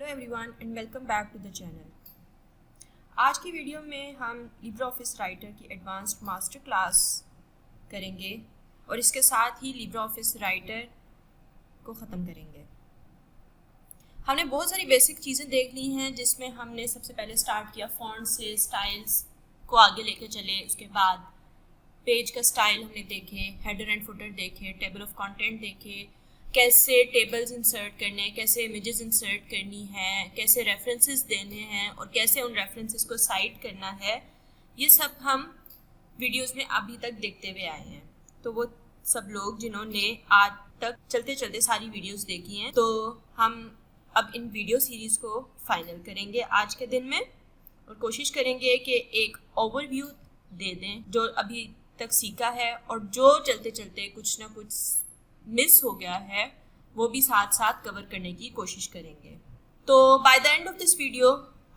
Hello everyone and welcome back to the channel. आज की video में हम लिब्रे ऑफिस राइटर की एडवांस्ड मास्टर क्लास करेंगे और इसके साथ ही लिब्रे ऑफिस राइटर को ख़त्म करेंगे। हमने बहुत सारी बेसिक चीज़ें देख ली हैं, जिसमें हमने सबसे पहले स्टार्ट किया फॉन्ट से, स्टाइल्स को आगे लेकर चले। उसके बाद पेज का स्टाइल हमने देखे, हेडर एंड फुटर देखे, टेबल ऑफ कंटेंट देखे, कैसे टेबल्स इंसर्ट करने हैं, कैसे इमेजेस इंसर्ट करनी है, कैसे रेफरेंसेस देने हैं और कैसे उन रेफरेंसेस को साइट करना है। ये सब हम वीडियोस में अभी तक देखते हुए आए हैं। तो वो सब लोग जिन्होंने आज तक चलते चलते सारी वीडियोस देखी हैं, तो हम अब इन वीडियो सीरीज़ को फाइनल करेंगे आज के दिन में और कोशिश करेंगे कि एक ओवरव्यू दे दें जो अभी तक सीखा है और जो चलते चलते कुछ ना कुछ मिस हो गया है वो भी साथ साथ कवर करने की कोशिश करेंगे। तो by the end of this video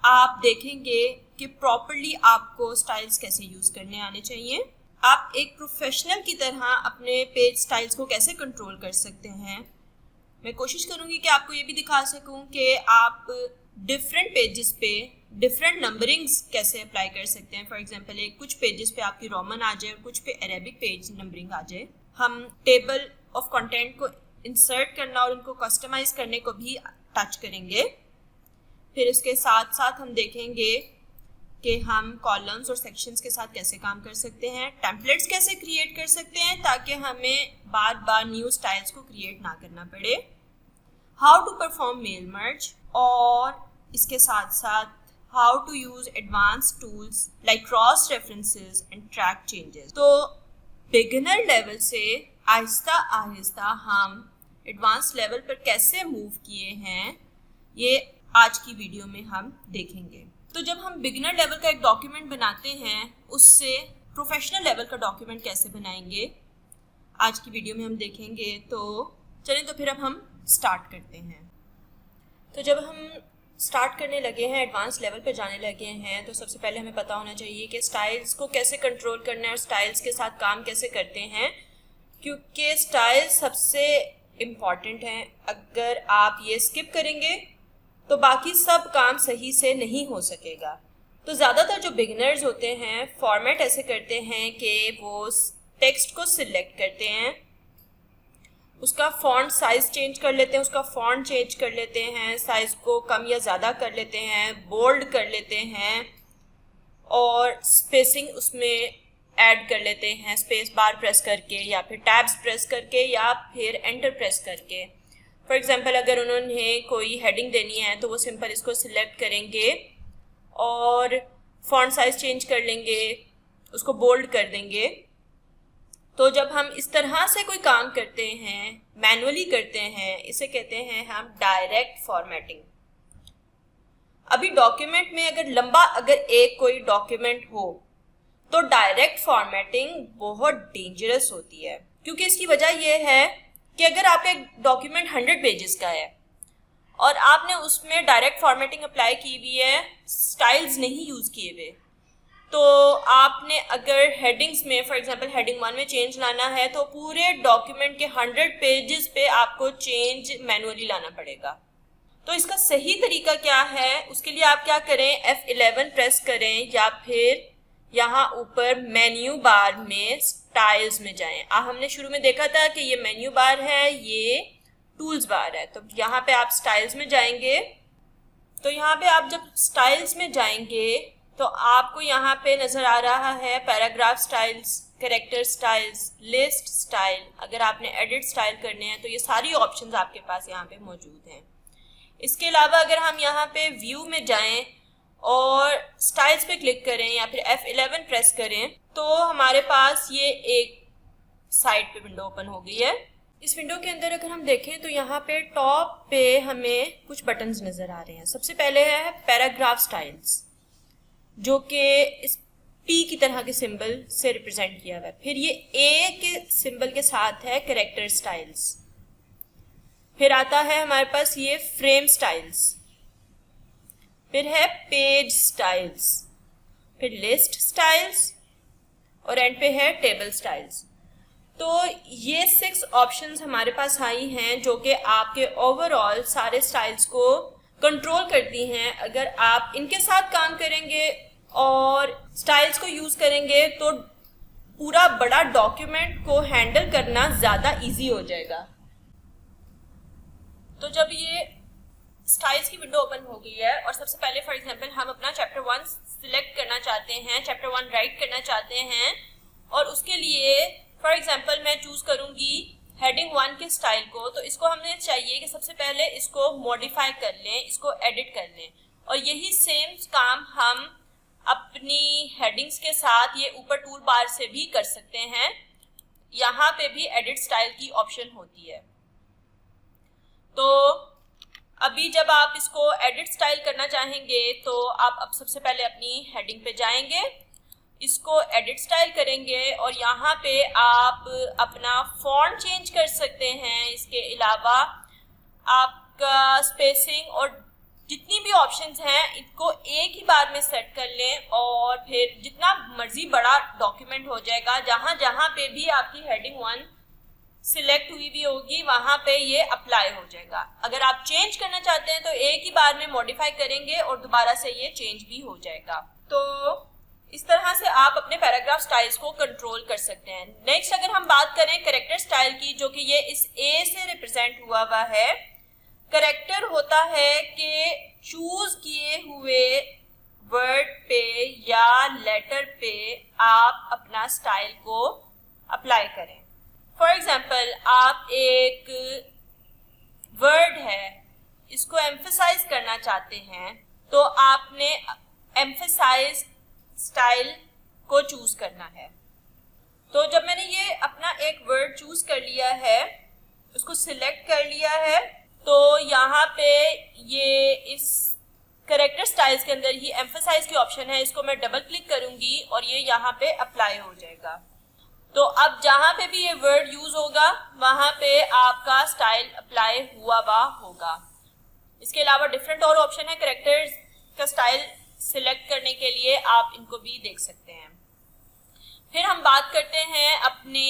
आप देखेंगे कि प्रॉपरली आपको स्टाइल्स कैसे यूज़ करने आने चाहिए। आप एक प्रोफेशनल की तरह अपने पेज स्टाइल्स को कैसे कंट्रोल कर सकते हैं। मैं कोशिश करूँगी कि आपको ये भी दिखा सकूँ कि आप डिफरेंट पेजेस पे डिफरेंट नंबरिंग्स कैसे अप्लाई कर सकते हैं। फॉर एग्जांपल कुछ पेजेस पे आपकी रोमन आ जाए और कुछ पे अरेबिक पेज नंबरिंग आ जाए। हम टेबल ऑफ कंटेंट को इंसर्ट करना और उनको कस्टमाइज करने को भी टच करेंगे। फिर इसके साथ साथ हम देखेंगे कि हम कॉलम्स और सेक्शंस के साथ कैसे काम कर सकते हैं, टेम्पलेट्स कैसे क्रिएट कर सकते हैं ताकि हमें बार बार न्यू स्टाइल्स को क्रिएट ना करना पड़े, how to perform mail merge, और इसके साथ साथ how to use advance tools like cross references and track changes. तो बिगिनर लेवल से आहिस्ता आहिस्ता हम एडवांस लेवल पर कैसे मूव किए हैं, ये आज की वीडियो में हम देखेंगे। तो जब हम बिगिनर लेवल का एक डॉक्यूमेंट बनाते हैं, उससे प्रोफेशनल लेवल का डॉक्यूमेंट कैसे बनाएंगे आज की वीडियो में हम देखेंगे। तो चलिए तो फिर अब हम स्टार्ट करते हैं। तो जब हम स्टार्ट करने लगे हैं, एडवांस लेवल पे जाने लगे हैं, तो सबसे पहले हमें पता होना चाहिए कि स्टाइल्स को कैसे कंट्रोल करना है और स्टाइल्स के साथ काम कैसे करते हैं, क्योंकि स्टाइल सबसे इम्पॉर्टेंट हैं। अगर आप ये स्किप करेंगे तो बाकी सब काम सही से नहीं हो सकेगा। तो ज़्यादातर जो बिगिनर्स होते हैं फॉर्मेट ऐसे करते हैं कि वो टेक्स्ट को सिलेक्ट करते हैं, उसका फॉन्ट साइज़ चेंज कर लेते हैं, उसका फॉन्ट चेंज कर लेते हैं, साइज़ को कम या ज़्यादा कर लेते हैं, बोल्ड कर लेते हैं और स्पेसिंग उसमें ऐड कर लेते हैं स्पेस बार प्रेस करके या फिर टैब्स प्रेस करके या फिर एंटर प्रेस करके। फॉर एग्जांपल अगर उन्होंने कोई हेडिंग देनी है तो वो सिंपल इसको सिलेक्ट करेंगे और फॉन्ट साइज़ चेंज कर लेंगे, उसको बोल्ड कर देंगे। तो जब हम इस तरह से कोई काम करते हैं, मैनुअली करते हैं, इसे कहते हैं हम डायरेक्ट फॉर्मेटिंग। अभी डॉक्यूमेंट में अगर एक कोई डॉक्यूमेंट हो तो डायरेक्ट फॉर्मेटिंग बहुत डेंजरस होती है, क्योंकि इसकी वजह यह है कि अगर आपका एक डॉक्यूमेंट 100 पेजेस का है और आपने उसमें डायरेक्ट फॉर्मेटिंग अप्लाई की हुई है, स्टाइल्स नहीं यूज़ किए हुए, तो आपने अगर हेडिंग्स में फॉर एग्जांपल हेडिंग 1 में चेंज लाना है तो पूरे डॉक्यूमेंट के 100 पेजेस पे आपको चेंज मैनुअली लाना पड़ेगा। तो इसका सही तरीका क्या है, उसके लिए आप क्या करें, F11 प्रेस करें या फिर यहाँ ऊपर मेन्यू बार में स्टाइल्स में जाएं। हमने शुरू में देखा था कि ये मेन्यू बार है, ये टूल्स बार है। तो यहाँ पे आप स्टाइल्स में जाएंगे। तो यहाँ पे आप जब स्टाइल्स में जाएंगे तो आपको यहाँ पे नज़र आ रहा है paragraph styles, character styles, list style. अगर आपने एडिट स्टाइल करने हैं तो ये सारी ऑप्शंस आपके पास यहाँ पे मौजूद हैं। इसके अलावा अगर हम यहाँ पे व्यू में जाएं और स्टाइल्स पे क्लिक करें या फिर F11 प्रेस करें तो हमारे पास ये एक साइड पे विंडो ओपन हो गई है। इस विंडो के अंदर अगर हम देखें तो यहाँ पे टॉप पे हमें कुछ बटन्स नज़र आ रहे हैं। सबसे पहले है पैराग्राफ स्टाइल्स, जो कि इस P की तरह के सिंबल से रिप्रेजेंट किया हुआ है। फिर ये A के सिंबल के साथ है कैरेक्टर स्टाइल्स। फिर आता है हमारे पास ये फ्रेम स्टाइल्स, फिर है पेज स्टाइल्स, फिर लिस्ट स्टाइल्स और एंड पे है टेबल स्टाइल्स। तो ये 6 ऑप्शंस हमारे पास आई हैं जो कि आपके ओवरऑल सारे स्टाइल्स को कंट्रोल करती हैं। अगर आप इनके साथ काम करेंगे और स्टाइल्स को यूज़ करेंगे तो पूरा बड़ा डॉक्यूमेंट को हैंडल करना ज़्यादा इजी हो जाएगा। तो जब ये स्टाइल्स की विंडो ओपन हो गई है और सबसे पहले फॉर एग्जांपल हम अपना चैप्टर 1 सिलेक्ट करना चाहते हैं, चैप्टर 1 राइट करना चाहते हैं, और उसके लिए फॉर एग्जांपल मैं चूज करूंगी हेडिंग 1 के स्टाइल को। तो इसको हमें चाहिए कि सबसे पहले इसको मॉडिफाई कर लें, इसको एडिट कर लें, और यही सेम काम हम अपनी हेडिंग्स के साथ ये ऊपर टूल बार से भी कर सकते हैं। यहाँ पे भी एडिट स्टाइल की ऑप्शन होती है। तो अभी जब आप इसको एडिट स्टाइल करना चाहेंगे तो आप अब सबसे पहले अपनी हेडिंग पे जाएंगे, इसको एडिट स्टाइल करेंगे और यहाँ पे आप अपना फॉन्ट चेंज कर सकते हैं। इसके अलावा आपका स्पेसिंग और जितनी भी ऑप्शंस हैं इनको एक ही बार में सेट कर लें, और फिर जितना मर्जी बड़ा डॉक्यूमेंट हो जाएगा, जहाँ जहाँ पे भी आपकी हेडिंग 1 सिलेक्ट हुई भी होगी वहाँ पे ये अप्लाई हो जाएगा। अगर आप चेंज करना चाहते हैं तो एक ही बार में मॉडिफाई करेंगे और दोबारा से ये चेंज भी हो जाएगा। तो इस तरह से आप अपने पैराग्राफ स्टाइल्स को कंट्रोल कर सकते हैं। नेक्स्ट अगर हम बात करें कैरेक्टर स्टाइल की, जो कि ये इस ए से रिप्रेजेंट हुआ है। कैरेक्टर होता है कि चूज किए हुए वर्ड पे या लेटर पे आप अपना स्टाइल को अप्लाई करें। फॉर एग्जाम्पल आप एक वर्ड है इसको एम्फसाइज करना चाहते हैं तो आपने एम्फसाइज स्टाइल को चूज करना है। तो जब मैंने ये अपना एक वर्ड चूज कर लिया है, उसको सिलेक्ट कर लिया है, तो यहाँ पे ये इस कैरेक्टर स्टाइल्स के अंदर ही एम्फसाइज की ऑप्शन है, इसको मैं डबल क्लिक करूंगी और ये यहाँ पे अप्लाई हो जाएगा। तो अब जहाँ पे भी ये वर्ड यूज होगा वहाँ पे आपका स्टाइल अप्लाई हुआ होगा। इसके अलावा डिफरेंट और ऑप्शन है कैरेक्टर्स का स्टाइल सिलेक्ट करने के लिए, आप इनको भी देख सकते हैं। फिर हम बात करते हैं अपने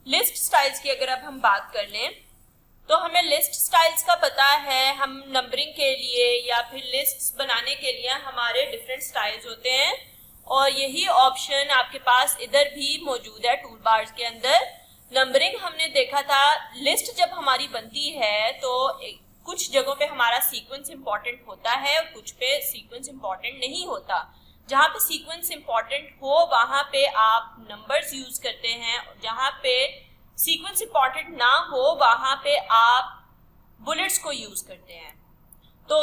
लिस्ट स्टाइल्स की। अगर अब हम बात कर लें तो हमें लिस्ट स्टाइल्स का पता है, हम नंबरिंग के लिए या फिर लिस्ट्स बनाने के लिए हमारे डिफरेंट स्टाइल्स होते हैं, और यही ऑप्शन आपके पास इधर भी मौजूद है टूल बार्स के अंदर। नंबरिंग हमने देखा था, लिस्ट जब हमारी बनती है तो कुछ जगहों पे हमारा सीक्वेंस इंपॉर्टेंट होता है और कुछ पे सीक्वेंस इंपॉर्टेंट नहीं होता। जहाँ पे सीक्वेंस इंपॉर्टेंट हो वहाँ पे आप नंबर्स यूज करते हैं, और जहाँ पे सीक्वेंस इंपॉर्टेंट ना हो वहाँ पे आप बुलेट्स को यूज करते हैं। तो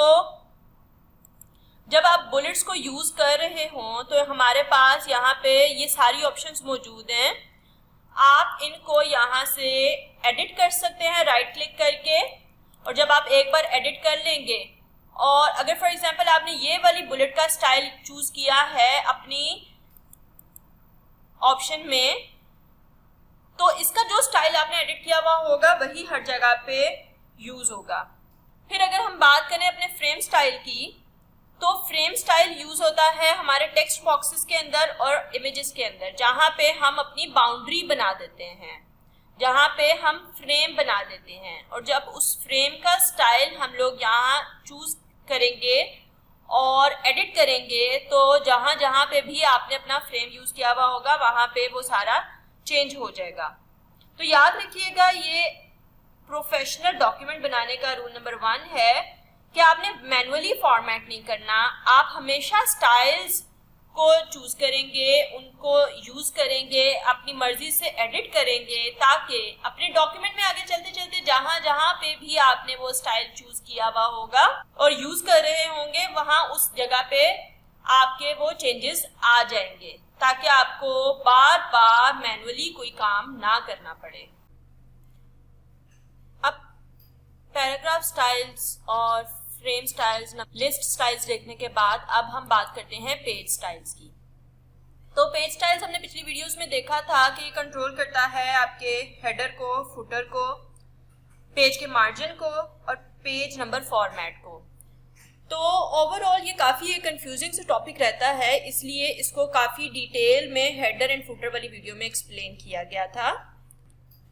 जब आप बुलेट्स को यूज कर रहे हों तो हमारे पास यहाँ पे ये सारी ऑप्शंस मौजूद हैं। आप इनको यहाँ से एडिट कर सकते हैं राइट क्लिक करके, और जब आप एक बार एडिट कर लेंगे और अगर फॉर एग्जांपल आपने ये वाली बुलेट का स्टाइल चूज किया है अपनी ऑप्शन में, तो इसका जो स्टाइल आपने एडिट किया हुआ होगा वही हर जगह पे यूज होगा। फिर अगर हम बात करें अपने फ्रेम स्टाइल की, तो फ्रेम स्टाइल यूज होता है हमारे टेक्स्ट बॉक्सेस के अंदर और इमेजेस के अंदर, जहाँ पे हम अपनी बाउंड्री बना देते हैं, जहाँ पे हम फ्रेम बना देते हैं। और जब उस फ्रेम का स्टाइल हम लोग यहाँ चूज करेंगे और एडिट करेंगे तो जहाँ जहाँ पे भी आपने अपना फ्रेम यूज किया हुआ होगा वहाँ पे वो सारा चेंज हो जाएगा। तो याद रखिएगा, ये प्रोफेशनल डॉक्यूमेंट बनाने का रूल नंबर 1 है कि आपने मैनुअली फॉर्मेट नहीं करना। आप हमेशा स्टाइल्स को चूज करेंगे, उनको यूज करेंगे, अपनी मर्जी से एडिट करेंगे, ताकि अपने डॉक्यूमेंट में आगे चलते चलते जहां जहां पे भी आपने वो स्टाइल चूज किया हुआ होगा और यूज कर रहे होंगे वहां उस जगह पे आपके वो चेंजेस आ जाएंगे, ताकि आपको बार बार मैनुअली कोई काम ना करना पड़े। अब पैराग्राफ स्टाइल्स और फ्रेम स्टाइल्स, लिस्ट स्टाइल्स देखने के बाद अब हम बात करते हैं पेज स्टाइल्स की। तो पेज स्टाइल्स हमने पिछली वीडियोस में देखा था कि कंट्रोल करता है आपके हेडर को, फुटर को, पेज के मार्जिन को और पेज नंबर फॉर्मेट को। तो ओवरऑल ये काफ़ी एक कंफ्यूजिंग सा टॉपिक रहता है, इसलिए इसको काफ़ी डिटेल में हेडर एंड फुटर वाली वीडियो में एक्सप्लेन किया गया था।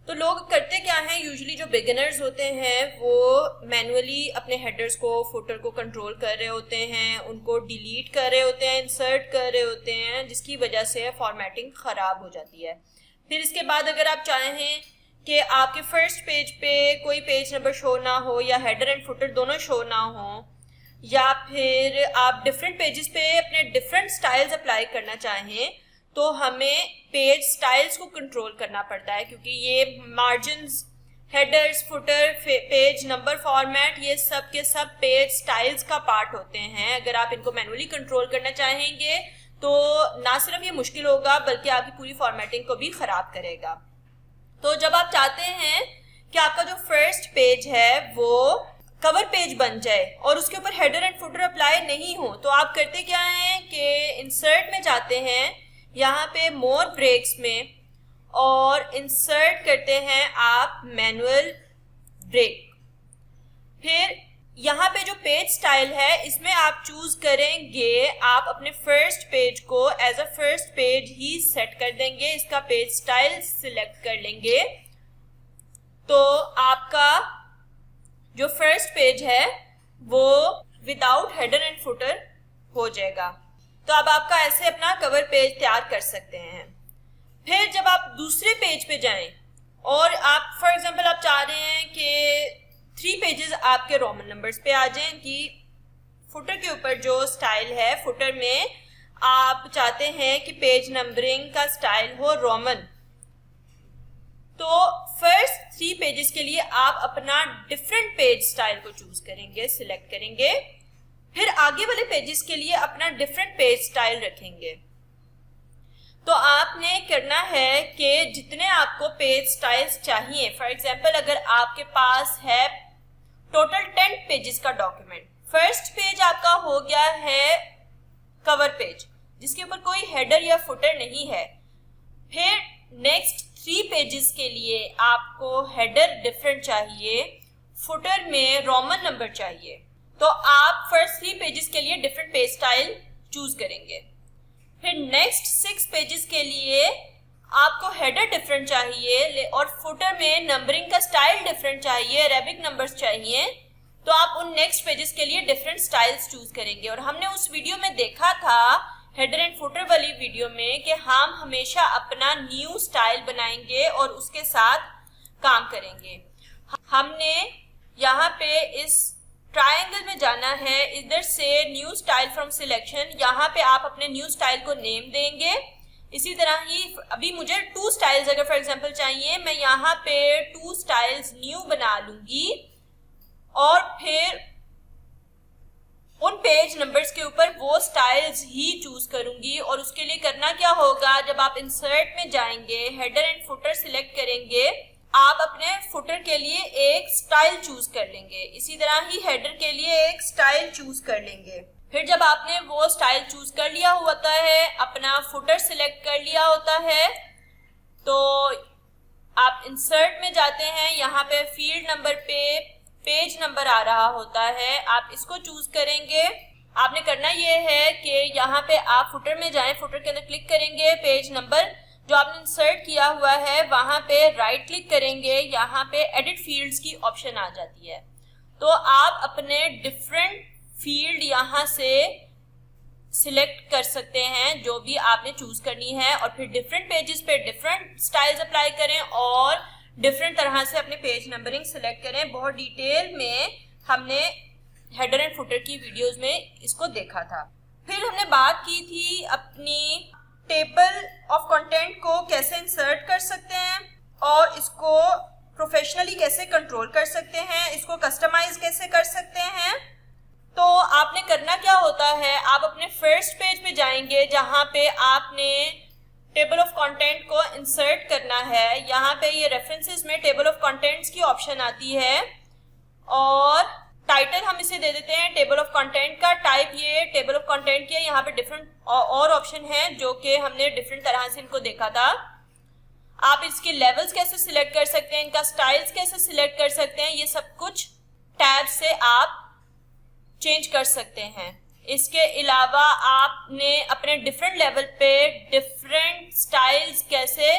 तो लोग करते क्या हैं, यूजुअली जो बिगिनर्स होते हैं वो मैनुअली अपने हेडर्स को, फुटर को कंट्रोल कर रहे होते हैं, उनको डिलीट कर रहे होते हैं, इंसर्ट कर रहे होते हैं, जिसकी वजह से फॉर्मेटिंग ख़राब हो जाती है। फिर इसके बाद अगर आप चाहें कि आपके फर्स्ट पेज पे कोई पेज नंबर शो ना हो या हेडर एंड फुटर दोनों शो ना हो, या फिर आप डिफरेंट पेजेस पे अपने डिफरेंट स्टाइल्स अप्लाई करना चाहें, तो हमें पेज स्टाइल्स को कंट्रोल करना पड़ता है, क्योंकि ये margins, headers, footer, page number format, ये सब के सब पेज स्टाइल्स का पार्ट होते हैं। अगर आप इनको मैनुअली कंट्रोल करना चाहेंगे तो ना सिर्फ ये मुश्किल होगा बल्कि आपकी पूरी फॉर्मेटिंग को भी ख़राब करेगा। तो जब आप चाहते हैं कि आपका जो फर्स्ट पेज है वो कवर पेज बन जाए और उसके ऊपर हेडर एंड फुटर अप्लाई नहीं हो, तो आप करते क्या हैं कि इंसर्ट में जाते हैं, यहाँ पे मोर ब्रेक्स में, और इंसर्ट करते हैं आप मैनुअल ब्रेक। फिर यहाँ पे जो पेज स्टाइल है इसमें आप चूज करेंगे, आप अपने फर्स्ट पेज को एज अ फर्स्ट पेज ही सेट कर देंगे, इसका पेज स्टाइल सिलेक्ट कर लेंगे, तो आपका जो फर्स्ट पेज है वो विदाउट हेडर एंड फुटर हो जाएगा। तो अब आपका ऐसे अपना कवर पेज तैयार कर सकते हैं। फिर जब आप दूसरे पेज पे जाएं और आप फॉर एग्जांपल आप चाह रहे हैं कि 3 पेजेस आपके रोमन नंबर्स पे आ जाएं, कि फुटर के ऊपर जो स्टाइल है, फुटर में आप चाहते हैं कि पेज नंबरिंग का स्टाइल हो रोमन, तो फर्स्ट 3 पेजेस के लिए आप अपना डिफरेंट पेज स्टाइल को चूज करेंगे, सिलेक्ट करेंगे। फिर आगे वाले पेजेस के लिए अपना डिफरेंट पेज स्टाइल रखेंगे। तो आपने करना है कि जितने आपको पेज स्टाइल्स चाहिए, फॉर एग्जांपल अगर आपके पास है टोटल 10 पेजेस का डॉक्यूमेंट, फर्स्ट पेज आपका हो गया है कवर पेज जिसके ऊपर कोई हेडर या फुटर नहीं है। फिर नेक्स्ट 3 पेजेस के लिए आपको हेडर डिफरेंट चाहिए, फुटर में रोमन नंबर चाहिए, तो आप फर्स्ट 3 पेजेस के लिए डिफरेंट पेज स्टाइल चूज करेंगे। फिर नेक्स्ट 6 पेजेस के लिए आपको हेडर डिफरेंट चाहिए और फुटर में नंबरिंग का स्टाइल डिफरेंट चाहिए, अरेबिक नंबर्स चाहिए, तो आप उन नेक्स्ट पेजेस के लिए डिफरेंट स्टाइल्स चूज करेंगे। और हमने उस वीडियो में देखा था, हेडर एंड फुटर वाली वीडियो में, कि हम हमेशा अपना न्यू स्टाइल बनाएंगे और उसके साथ काम करेंगे। हमने यहाँ पे इस ट्रायंगल में जाना है, इधर से न्यू स्टाइल फ्रॉम सिलेक्शन, यहाँ पे आप अपने न्यू स्टाइल को नेम देंगे। इसी तरह ही अभी मुझे 2 स्टाइल्स अगर फॉर एग्जांपल चाहिए, मैं यहाँ पे 2 स्टाइल्स न्यू बना लूंगी और फिर उन पेज नंबर्स के ऊपर वो स्टाइल्स ही चूज करूंगी। और उसके लिए करना क्या होगा, जब आप इंसर्ट में जाएंगे, हेडर एंड फुटर सिलेक्ट करेंगे, आप अपने फुटर के लिए एक स्टाइल चूज कर लेंगे, इसी तरह ही हेडर के लिए एक स्टाइल चूज कर लेंगे। फिर जब आपने वो स्टाइल चूज कर लिया होता है, अपना फुटर सिलेक्ट कर लिया होता है, तो आप इंसर्ट में जाते हैं, यहाँ पे फील्ड नंबर पे पेज नंबर आ रहा होता है, आप इसको चूज करेंगे। आपने करना ये है कि यहाँ पे आप फुटर में जाएं, फुटर के अंदर क्लिक करेंगे, पेज नंबर जो आपने इंसर्ट किया हुआ है वहां पे राइट क्लिक करेंगे, यहाँ पे एडिट फील्ड्स की ऑप्शन आ जाती है, तो आप अपने डिफरेंट फील्ड यहाँ से सिलेक्ट कर सकते हैं जो भी आपने चूज करनी है, और फिर डिफरेंट पेजेस पे डिफरेंट स्टाइल्स अप्लाई करें और डिफरेंट तरह से अपने पेज नंबरिंग सिलेक्ट करें। बहुत डिटेल में हमने हेडर एंड फुटर की वीडियोस में इसको देखा था। फिर हमने बात की थी अपनी टेबल ऑफ कंटेंट को कैसे इंसर्ट कर सकते हैं और इसको प्रोफेशनली कैसे कंट्रोल कर सकते हैं, इसको कस्टमाइज कैसे कर सकते हैं। तो आपने करना क्या होता है, आप अपने फर्स्ट पेज पे जाएंगे जहां पे आपने टेबल ऑफ कंटेंट को इंसर्ट करना है। यहाँ पे ये रेफरेंसेस में टेबल ऑफ कंटेंट्स की ऑप्शन आती है और टाइटल हम इसे दे देते हैं टेबल ऑफ कंटेंट का, टाइप ये टेबल ऑफ कंटेंट की है। यहाँ पे डिफरेंट और ऑप्शन है जो कि हमने डिफरेंट तरह से इनको देखा था। आप इसके लेवल्स कैसे सिलेक्ट कर सकते हैं, इनका स्टाइल्स कैसे सिलेक्ट कर सकते हैं, ये सब कुछ टैब से आप चेंज कर सकते हैं। इसके अलावा आपने अपने डिफरेंट लेवल पे डिफरेंट स्टाइल्स कैसे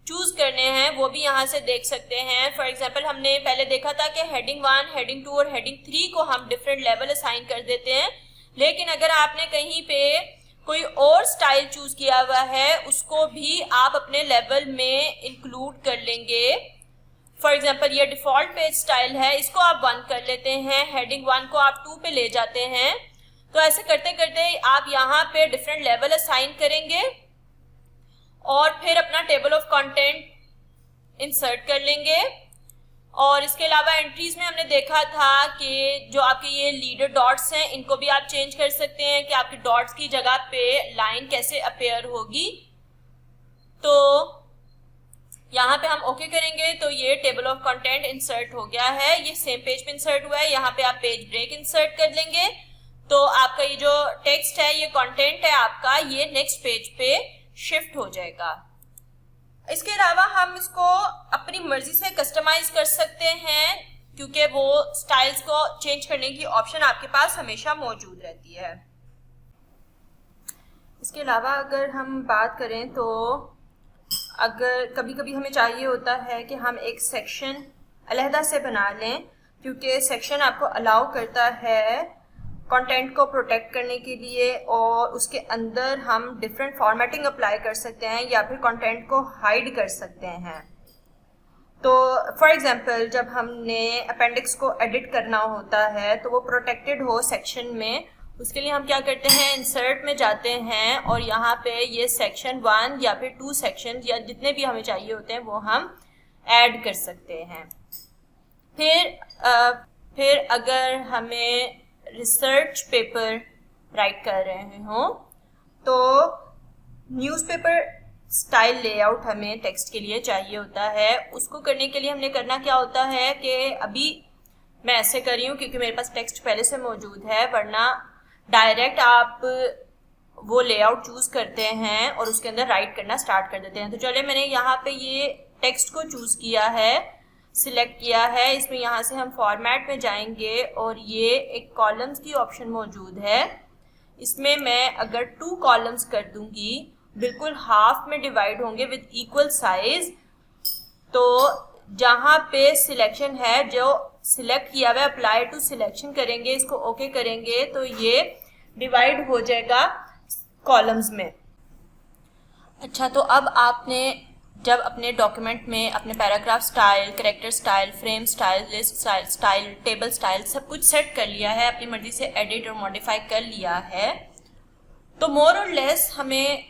चूज करने हैं वो भी यहाँ से देख सकते हैं। फॉर एग्जांपल हमने पहले देखा था कि हेडिंग 1, हेडिंग 2 और हेडिंग 3 को हम डिफरेंट लेवल असाइन कर देते हैं, लेकिन अगर आपने कहीं पे कोई और स्टाइल चूज किया हुआ है उसको भी आप अपने लेवल में इंक्लूड कर लेंगे। फॉर एग्जांपल ये डिफॉल्ट पेज स्टाइल है, इसको आप 1 कर लेते हैं, हेडिंग 1 को आप 2 पे ले जाते हैं। तो ऐसे करते करते आप यहाँ पे डिफरेंट लेवल असाइन करेंगे और फिर अपना टेबल ऑफ कंटेंट इंसर्ट कर लेंगे। और इसके अलावा एंट्रीज में हमने देखा था कि जो आपके ये लीडर डॉट्स हैं इनको भी आप चेंज कर सकते हैं कि आपके डॉट्स की जगह पे लाइन कैसे अपेयर होगी। तो यहाँ पे हम ओके करेंगे तो ये टेबल ऑफ कंटेंट इंसर्ट हो गया है, ये सेम पेज पे इंसर्ट हुआ है। यहाँ पे आप पेज ब्रेक इंसर्ट कर लेंगे तो आपका ये जो टेक्स्ट है, ये कंटेंट है आपका, ये नेक्स्ट पेज पे शिफ्ट हो जाएगा। इसके अलावा हम इसको अपनी मर्जी से कस्टमाइज कर सकते हैं क्योंकि वो स्टाइल्स को चेंज करने की ऑप्शन आपके पास हमेशा मौजूद रहती है। इसके अलावा अगर हम बात करें तो अगर कभी कभी हमें चाहिए होता है कि हम एक सेक्शन अलहदा से बना लें, क्योंकि सेक्शन आपको अलाउ करता है कंटेंट को प्रोटेक्ट करने के लिए और उसके अंदर हम डिफरेंट फॉर्मेटिंग अप्लाई कर सकते हैं या फिर कंटेंट को हाइड कर सकते हैं। तो फॉर एग्जांपल जब हमने अपेंडिक्स को एडिट करना होता है तो वो प्रोटेक्टेड हो सेक्शन में, उसके लिए हम क्या करते हैं, इंसर्ट में जाते हैं और यहाँ पे ये सेक्शन 1 या फिर 2 सेक्शन या जितने भी हमें चाहिए होते हैं वो हम ऐड कर सकते हैं। फिर अगर हमें रिसर्च पेपर राइट कर रहे हो तो न्यूज़पेपर स्टाइल लेआउट हमें टेक्स्ट के लिए चाहिए होता है। उसको करने के लिए हमने करना क्या होता है कि अभी मैं ऐसे कर रही हूँ क्योंकि मेरे पास टेक्स्ट पहले से मौजूद है, वरना डायरेक्ट आप वो लेआउट चूज करते हैं और उसके अंदर राइट करना स्टार्ट कर देते हैं। तो चलिए मैंने यहाँ पे ये टेक्स्ट को चूज किया है, सिलेक्ट किया है। इसमें यहाँ से हम फॉर्मेट में जाएंगे और ये एक कॉलम्स की ऑप्शन मौजूद है। इसमें मैं अगर 2 कॉलम्स कर दूंगी, बिल्कुल हाफ में डिवाइड होंगे विद इक्वल साइज। तो जहाँ पे सिलेक्शन है, जो सिलेक्ट किया हुआ है, अप्लाई टू सिलेक्शन करेंगे, इसको ओके करेंगे तो ये डिवाइड हो जाएगा कॉलम्स में। अच्छा, तो अब आपने जब अपने डॉक्यूमेंट में अपने paragraph style, character style, frame style, list style, table style सब कुछ सेट कर लिया है, अपनी मर्जी से एडिट और मॉडिफाई कर लिया है, तो मोर और लेस हमें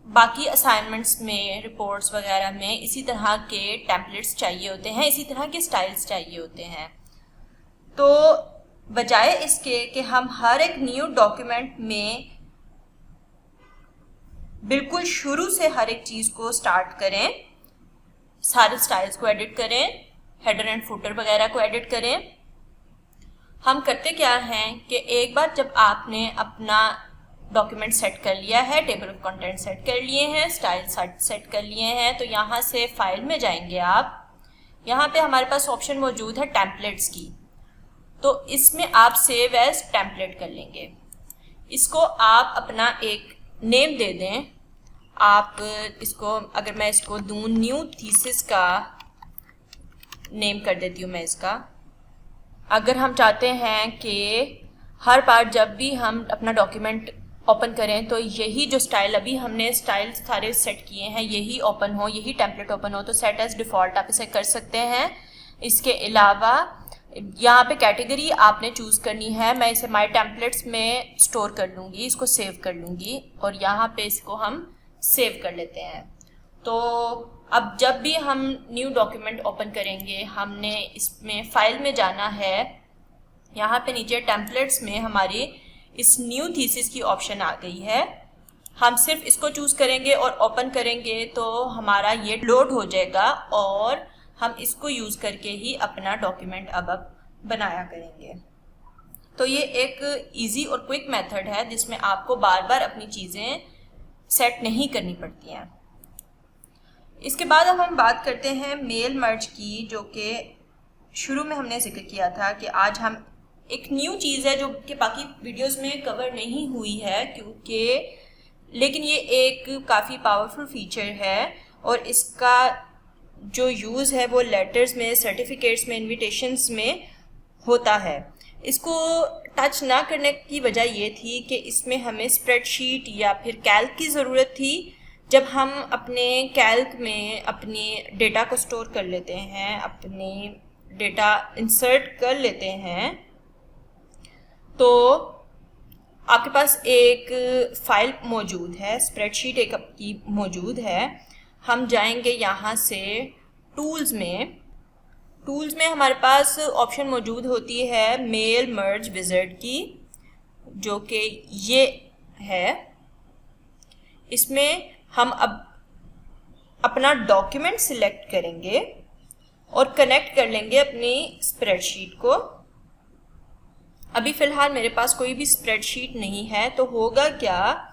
बाकी असाइनमेंट्स में, रिपोर्ट्स वगैरह में इसी तरह के टेम्पलेट्स चाहिए होते हैं, इसी तरह के स्टाइल्स चाहिए होते हैं। तो बजाय इसके कि हम हर एक न्यू डॉक्यूमेंट में बिल्कुल शुरू से हर एक चीज़ को स्टार्ट करें, सारे स्टाइल्स को एडिट करें, हेडर एंड फुटर वगैरह को एडिट करें, हम करते क्या हैं कि एक बार जब आपने अपना डॉक्यूमेंट सेट कर लिया है, टेबल ऑफ कंटेंट सेट कर लिए हैं, स्टाइल सेट कर लिए हैं, तो यहाँ से फाइल में जाएंगे आप। यहाँ पे हमारे पास ऑप्शन मौजूद है टेम्पलेट्स की, तो इसमें आप सेव एज टेम्पलेट कर लेंगे। इसको आप अपना एक नेम दे दें। आप इसको, अगर मैं इसको दूँ न्यू थीसिस का नेम कर देती हूँ मैं इसका। अगर हम चाहते हैं कि हर बार जब भी हम अपना डॉक्यूमेंट ओपन करें तो यही जो स्टाइल, अभी हमने स्टाइल सारे सेट किए हैं, यही ओपन हो, यही टेम्पलेट ओपन हो, तो सेट एज डिफ़ॉल्ट आप इसे कर सकते हैं। इसके अलावा यहाँ पे कैटेगरी आपने चूज़ करनी है। मैं इसे माय टेम्पलेट्स में स्टोर कर लूँगी, इसको सेव कर लूँगी और यहाँ पे इसको हम सेव कर लेते हैं। तो अब जब भी हम न्यू डॉक्यूमेंट ओपन करेंगे, हमने इसमें फाइल में जाना है। यहाँ पे नीचे टेम्पलेट्स में हमारी इस न्यू थीसिस की ऑप्शन आ गई है। हम सिर्फ इसको चूज़ करेंगे और ओपन करेंगे तो हमारा ये लोड हो जाएगा और हम इसको यूज़ करके ही अपना डॉक्यूमेंट अब बनाया करेंगे। तो ये एक इजी और क्विक मेथड है जिसमें आपको बार बार अपनी चीज़ें सेट नहीं करनी पड़ती हैं। इसके बाद अब हम बात करते हैं मेल मर्ज की, जो कि शुरू में हमने जिक्र किया था कि आज हम एक न्यू चीज़ है जो कि बाकी वीडियोस में कवर नहीं हुई है, क्योंकि लेकिन ये एक काफ़ी पावरफुल फीचर है और इसका जो यूज़ है वो लेटर्स में, सर्टिफिकेट्स में, इनविटेशंस में होता है। इसको टच ना करने की वजह ये थी कि इसमें हमें स्प्रेडशीट या फिर कैल्क की ज़रूरत थी। जब हम अपने कैल्क में अपनी डेटा को स्टोर कर लेते हैं, अपने डेटा इंसर्ट कर लेते हैं, तो आपके पास एक फ़ाइल मौजूद है, स्प्रेडशीट एक आपकी मौजूद है। हम जाएंगे यहाँ से टूल्स में हमारे पास ऑप्शन मौजूद होती है मेल मर्ज विज़ार्ड की, जो कि ये है। इसमें हम अब अपना डॉक्यूमेंट सिलेक्ट करेंगे और कनेक्ट कर लेंगे अपनी स्प्रेडशीट को। अभी फ़िलहाल मेरे पास कोई भी स्प्रेडशीट नहीं है, तो होगा क्या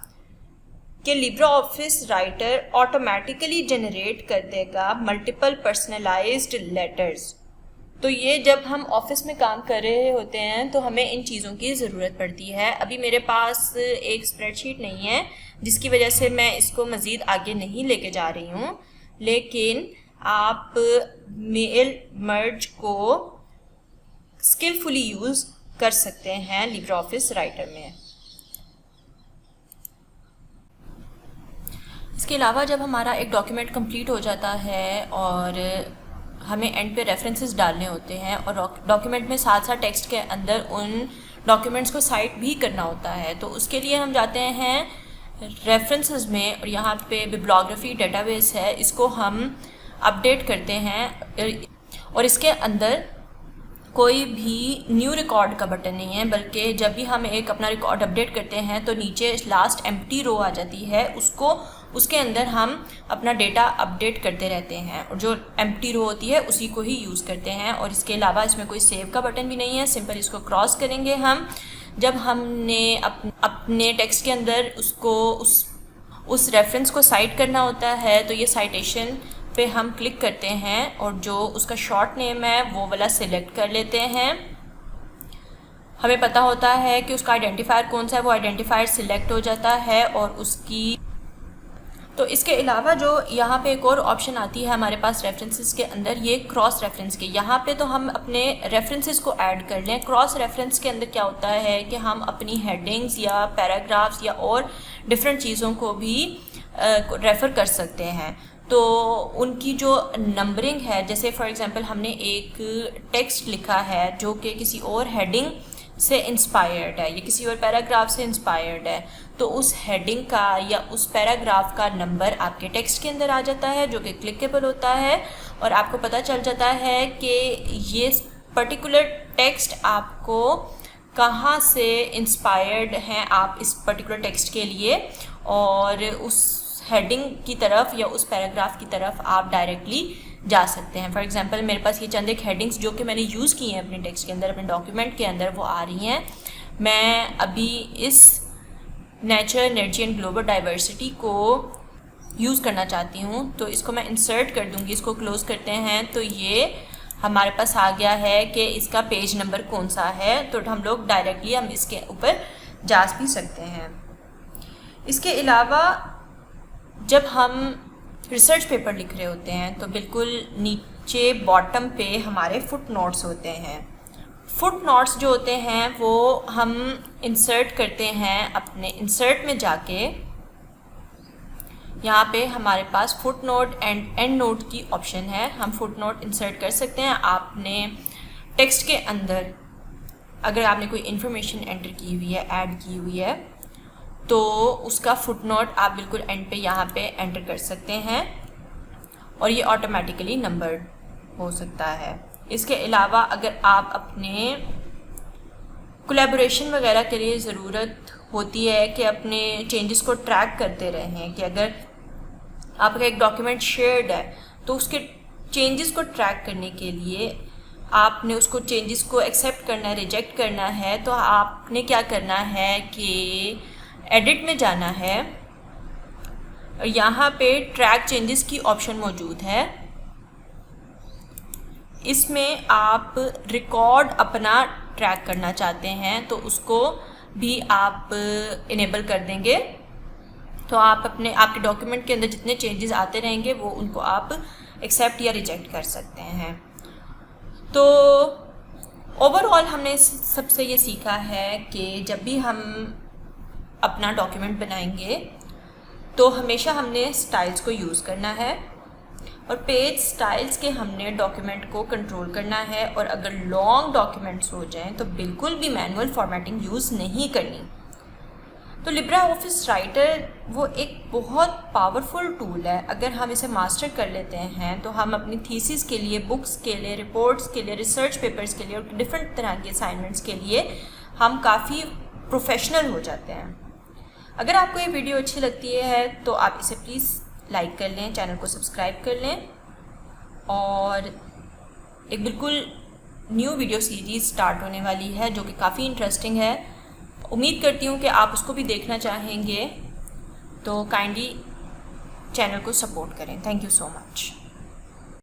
कि Libre office writer automatically generate कर देगा मल्टीपल पर्सनलाइज्ड लेटर्स। तो ये जब हम ऑफिस में काम कर रहे होते हैं तो हमें इन चीज़ों की ज़रूरत पड़ती है। अभी मेरे पास एक स्प्रेडशीट नहीं है, जिसकी वजह से मैं इसको मज़ीद आगे नहीं लेके जा रही हूँ, लेकिन आप मेल मर्ज को स्किलफुली यूज़ कर सकते हैं लिब्रे ऑफिस राइटर में। इसके अलावा जब हमारा एक डॉक्यूमेंट कंप्लीट हो जाता है और हमें एंड पे रेफरेंसेस डालने होते हैं और डॉक्यूमेंट में साथ साथ टेक्स्ट के अंदर उन डॉक्यूमेंट्स को साइट भी करना होता है, तो उसके लिए हम जाते हैं रेफरेंसेस में और यहाँ पे बिब्लियोग्राफी डेटाबेस है, इसको हम अपडेट करते हैं। और इसके अंदर कोई भी न्यू रिकॉर्ड का बटन नहीं है, बल्कि जब भी हम एक अपना रिकॉर्ड अपडेट करते हैं तो नीचे लास्ट एम्प्टी रो आ जाती है, उसके अंदर हम अपना डेटा अपडेट करते रहते हैं और जो एम्प्टी रो होती है उसी को ही यूज़ करते हैं। और इसके अलावा इसमें कोई सेव का बटन भी नहीं है, सिंपल इसको क्रॉस करेंगे हम। जब हमने अपने टेक्स्ट के अंदर उसको उस रेफरेंस को साइट करना होता है, तो ये साइटेशन पे हम क्लिक करते हैं और जो उसका शॉर्ट नेम है वो वाला सिलेक्ट कर लेते हैं। हमें पता होता है कि उसका आइडेंटिफायर कौन सा है, वो आइडेंटिफायर सिलेक्ट हो जाता है। और उसकी तो इसके अलावा जो यहाँ पे एक और ऑप्शन आती है हमारे पास रेफरेंसेस के अंदर, ये क्रॉस रेफरेंस के, यहाँ पे तो हम अपने रेफरेंसेस को ऐड कर लें। क्रॉस रेफरेंस के अंदर क्या होता है कि हम अपनी हेडिंग्स या पैराग्राफ्स या और डिफरेंट चीज़ों को भी रेफ़र कर सकते हैं। तो उनकी जो नंबरिंग है, जैसे फॉर एग्जांपल हमने एक टेक्स्ट लिखा है जो कि किसी और हेडिंग से इंस्पायर्ड है या किसी और पैराग्राफ से इंस्पायर्ड है, तो उस हेडिंग का या उस पैराग्राफ का नंबर आपके टेक्स्ट के अंदर आ जाता है, जो कि क्लिकेबल होता है और आपको पता चल जाता है कि ये पर्टिकुलर टेक्स्ट आपको कहाँ से इंस्पायर्ड हैं आप इस पर्टिकुलर टेक्स्ट के लिए, और उस हेडिंग की तरफ या उस पैराग्राफ की तरफ आप डायरेक्टली जा सकते हैं। फॉर एग्जांपल मेरे पास ये चंद एक हेडिंग्स जो कि मैंने यूज़ की हैं अपने टेक्स्ट के अंदर, अपने डॉक्यूमेंट के अंदर, वो आ रही हैं। मैं अभी इस nature, energy and global diversity को यूज़ करना चाहती हूँ, तो इसको मैं इंसर्ट कर दूँगी। इसको क्लोज़ करते हैं तो ये हमारे पास आ गया है कि इसका पेज नंबर कौन सा है, तो हम लोग डायरेक्टली हम इसके ऊपर जा भी सकते हैं। इसके अलावा जब हम रिसर्च पेपर लिख रहे होते हैं तो बिल्कुल नीचे बॉटम पे हमारे फुट नोट्स होते हैं। फुट नोट्स जो होते हैं वो हम इंसर्ट करते हैं अपने इंसर्ट में जाके। यहाँ पे हमारे पास footnote and endnote की ऑप्शन है, हम फुट नोट इंसर्ट कर सकते हैं। आपने टेक्स्ट के अंदर अगर आपने कोई इन्फॉर्मेशन एंटर की हुई है, ऐड की हुई है, तो उसका फुट नोट आप बिल्कुल एंड पे यहाँ पे एंटर कर सकते हैं और ये ऑटोमेटिकली नंबर्ड हो सकता है। इसके अलावा अगर आप अपने कोलैबोरेशन वगैरह के लिए ज़रूरत होती है कि अपने चेंजेस को ट्रैक करते रहें, कि अगर आपका एक डॉक्यूमेंट शेयर्ड है तो उसके चेंजेस को ट्रैक करने के लिए आपने उसको चेंजेस को एक्सेप्ट करना है, रिजेक्ट करना है, तो आपने क्या करना है कि एडिट में जाना है और यहाँ पे ट्रैक चेंजेस की ऑप्शन मौजूद है। इसमें आप रिकॉर्ड अपना ट्रैक करना चाहते हैं तो उसको भी आप इनेबल कर देंगे तो आप आपके डॉक्यूमेंट के अंदर जितने चेंजेस आते रहेंगे वो उनको आप एक्सेप्ट या रिजेक्ट कर सकते हैं। तो ओवरऑल हमने सबसे ये सीखा है कि जब भी हम अपना डॉक्यूमेंट बनाएंगे तो हमेशा हमने स्टाइल्स को यूज़ करना है और पेज स्टाइल्स के हमने डॉक्यूमेंट को कंट्रोल करना है, और अगर लॉन्ग डॉक्यूमेंट्स हो जाएं तो बिल्कुल भी मैनुअल फॉर्मेटिंग यूज़ नहीं करनी। तो लिब्रा ऑफिस राइटर वो एक बहुत पावरफुल टूल है। अगर हम इसे मास्टर कर लेते हैं तो हम अपनी थीसिस के लिए, बुक्स के लिए, रिपोर्ट्स के लिए, रिसर्च पेपर्स के लिए और डिफरेंट तरह के असाइनमेंट्स के लिए हम काफ़ी प्रोफेशनल हो जाते हैं। अगर आपको ये वीडियो अच्छी लगती है तो आप इसे प्लीज़ लाइक कर लें, चैनल को सब्सक्राइब कर लें, और एक बिल्कुल न्यू वीडियो सीरीज़ स्टार्ट होने वाली है जो कि काफ़ी इंटरेस्टिंग है। उम्मीद करती हूँ कि आप उसको भी देखना चाहेंगे, तो काइंडली चैनल को सपोर्ट करें। Thank you so much.